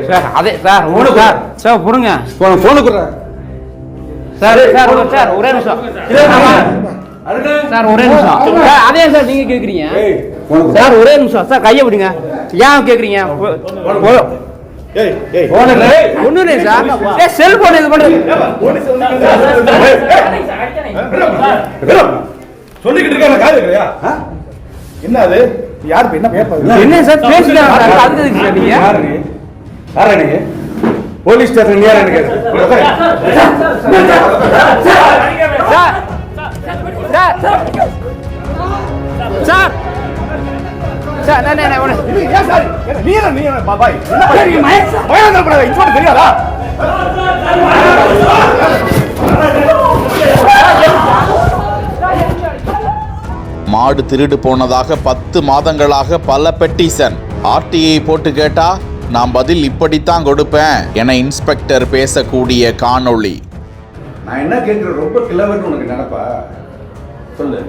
Sir அதே sir ஒன்று sir sir கொடுங்க ஃபோனு கொடுறா சார் சார் சார் ஒரே நிமிஷம் சார் ஒரே நிமிஷம் சார் அதே சார் நீங்க கேக்குறீங்க சார் ஒரே நிமிஷம் சார் கையை விடுங்க ஏன் கேக்குறீங்க ஒண்ணு இல்லை சார் செல்போன் இது பண்ணுறது சொல்லிக்கிட்டு இருக்க காது இல்லையா என்ன அது யார் என்ன பேப்பர் என்ன சார் பேசுறாங்க அதுக்கு சார் நீங்க யாரா நீங்க போலீஸ் ஸ்டேஷன் யாரா நீங்க சார் சார் சார் ஏன் சார் நீ பாபாய் பயம் படாத இன்ஸ்பெக்டர் தெரியாதா மாடு திருடு போனதாக 10 மாதங்களாக பல பெட்டிஷன். ஆர்டிஐ போட்டு கேட்டா நான் பதில் இப்படித்தான் கொடுப்பேன் என இன்ஸ்பெக்டர் பேசக்கூடிய காணொளி. நான் என்ன கேட்கிறேன், ரொம்ப கிளவர்னு உனக்கு நினைப்பா சொல்லு.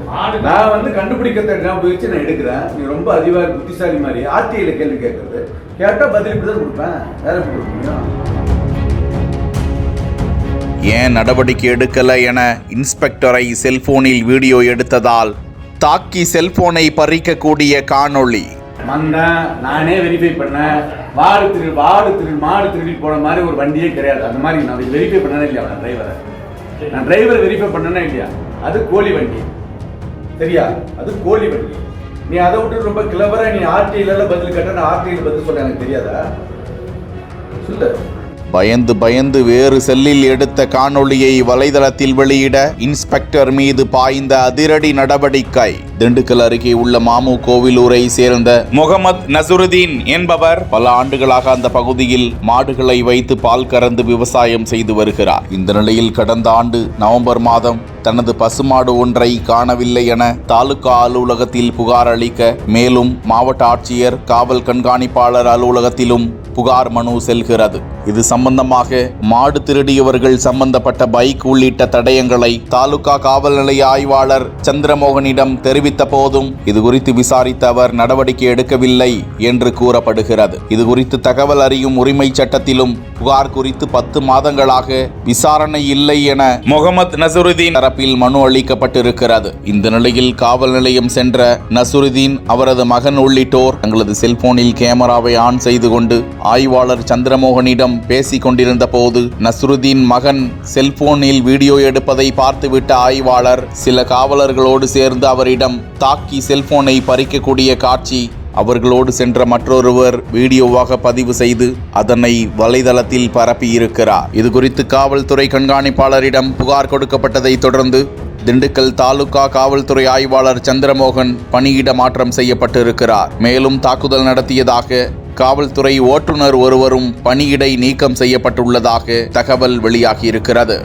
நான் வந்து கண்டுபிடிக்கிறத வச்சு நான் எடுக்கிறேன். நீ ரொம்ப அதிகாரி புத்திசாலி மாதிரி ஆர்டிஐல கேள்வி கேட்கறது கேட்டா பதில் இப்படிதான் கொடுப்பேன். வேற எப்படி கொடுக்க முடியும்? ஏன் நடவடிக்கை எடுக்கல என இன்ஸ்பெக்டரை செல்போனில் வீடியோ எடுத்ததால் தாக்கி செல்போனை பறிக்கக்கூடிய காணொளி. நானே வெரிஃபை பண்ணேன். மாடு திருடி போன மாதிரி ஒரு வண்டியே கிடையாது. அந்த மாதிரி நான் வெரிஃபை பண்ணனே இல்லையா? நான் டிரைவரை வெரிஃபை பண்ணனே இல்லையா? அது கோழி வண்டி, சரியா? அது கோழி வண்டி. நீ அதை விட்டு ரொம்ப கிளவரா நீ ஆர்டிஐல பதில் கேட்ட, நான் ஆர்டிஐல பதில் சொல்ல எனக்கு தெரியாதா? சொல்லு. பயந்து வேறு செல்லில் எடுத்த காணொளியை வலைதளத்தில் வெளியிட இன்ஸ்பெக்டர் மீது பாய்ந்த அதிரடி நடவடிக்கை. திண்டுக்கல் அருகே உள்ள மாமு கோவிலூரை சேர்ந்த முகமது நசுருதீன் என்பவர் பல ஆண்டுகளாக அந்த பகுதியில் மாடுகளை வைத்து பால் கறந்து விவசாயம் செய்து வருகிறார். இந்த நிலையில் கடந்த ஆண்டு நவம்பர் மாதம் தனது பசுமாடு ஒன்றை காணவில்லை என தாலுகா அலுவலகத்தில் புகார் அளிக்க, மேலும் மாவட்ட ஆட்சியர், காவல் கண்காணிப்பாளர் அலுவலகத்திலும் புகார் மனு செல்கிறது. இது சம்பந்தமாக மாடு திருடியவர்கள் சம்பந்தப்பட்ட பைக் உள்ளிட்ட தடயங்களை தாலுகா காவல் நிலைய ஆய்வாளர் சந்திரமோகனிடம் தெரிவித்த போதும் இதுகுறித்து விசாரித்த அவர் நடவடிக்கை எடுக்கவில்லை என்று கூறப்படுகிறது. இதுகுறித்து தகவல் அறியும் உரிமை சட்டத்திலும் புகார் குறித்து 10 மாதங்களாக விசாரணை இல்லை என முகமது நசுருதீன் தரப்பில் மனு அளிக்கப்பட்டிருக்கிறது. இந்த நிலையில் காவல் நிலையம் சென்ற நசுருதீன், அவரது மகன் உள்ளிட்டோர் தங்களது செல்போனில் கேமராவை ஆன் செய்து கொண்டு ஆய்வாளர் சந்திரமோகனிடம் பேசிக் கொண்டிருந்த போது நசுருதீன் மகன் செல்போனில் வீடியோ எடுப்பதை பார்த்துவிட்ட ஆய்வாளர் சில காவலர்களோடு சேர்ந்து அவரிடம் தாக்கி செல்போனை பறிக்கக்கூடிய காட்சி அவர்களோடு சென்ற மற்றொருவர் வீடியோவாக பதிவு செய்து அதனை வலைதளத்தில் பரப்பியிருக்கிறார். இதுகுறித்து காவல்துறை கண்காணிப்பாளரிடம் புகார் கொடுக்கப்பட்டதை தொடர்ந்து திண்டுக்கல் தாலுகா காவல்துறை ஆய்வாளர் சந்திரமோகன் பணியிட மாற்றம் செய்யப்பட்டிருக்கிறார். மேலும் தாக்குதல் நடத்தியதாக காவல்துறை ஓட்டுநர் ஒருவரும் பணியிடை நீக்கம் செய்யப்பட்டுள்ளதாக தகவல் வெளியாகியிருக்கிறது.